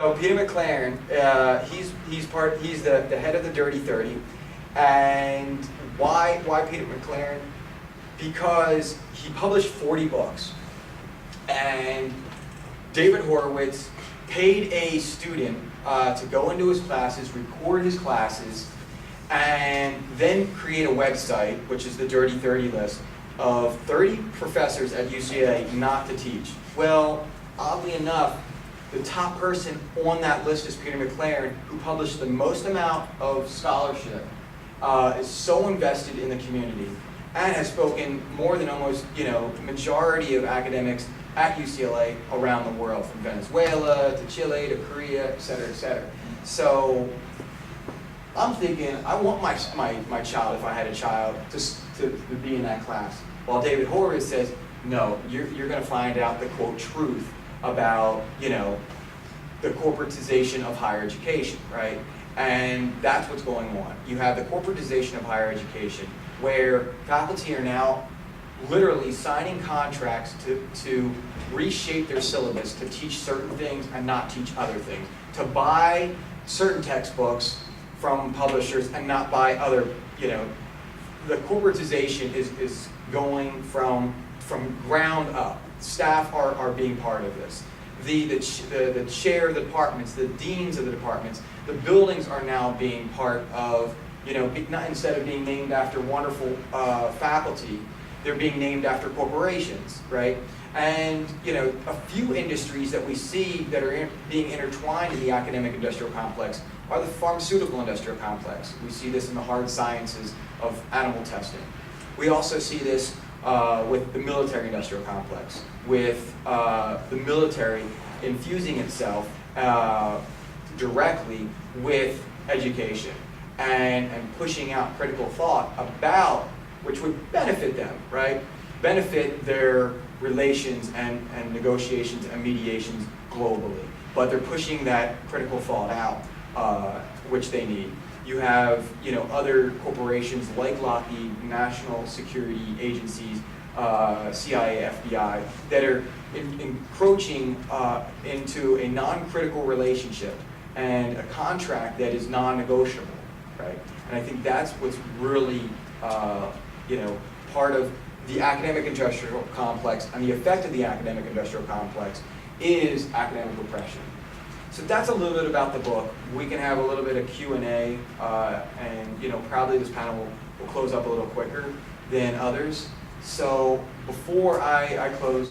So Peter McLaren, he's the head of the Dirty 30, and why Peter McLaren? Because he published 40 books, and David Horowitz paid a student to go into his classes, record his classes, and then create a website, which is the Dirty 30 list, of 30 professors at UCLA not to teach. Well, oddly enough, the top person on that list is Peter McLaren, who published the most amount of scholarship, is so invested in the community, and has spoken more than almost, the majority of academics at UCLA around the world, from Venezuela to Chile to Korea, et cetera, et cetera. So I'm thinking, I want my child, if I had a child, to be in that class. While David Horowitz says, no, you're going to find out the, quote, truth about, the corporatization of higher education, right? And that's what's going on. You have the corporatization of higher education, where faculty are now literally signing contracts to reshape their syllabus, to teach certain things and not teach other things, to buy certain textbooks from publishers and not buy other, the corporatization is going from ground up. Staff are being part of this. The chair of the departments, the deans of the departments, the buildings are now being part of, not, instead of being named after wonderful faculty, they're being named after corporations, right? And a few industries that we see that are being intertwined in the academic industrial complex are the pharmaceutical industrial complex. We see this in the hard sciences of animal testing. We also see this with the military industrial complex, with the military infusing itself directly with education and pushing out critical thought about, which would benefit them, right? Benefit their relations and negotiations and mediations globally. But they're pushing that critical thought out, which they need. You have, other corporations like Lockheed, national security agencies, CIA, FBI, that are encroaching into a non-critical relationship and a contract that is non-negotiable, right? And I think that's what's really, part of the academic industrial complex, and the effect of the academic industrial complex is academic repression. So that's a little bit about the book. We can have a little bit of Q&A, and probably this panel will close up a little quicker than others. So before I close,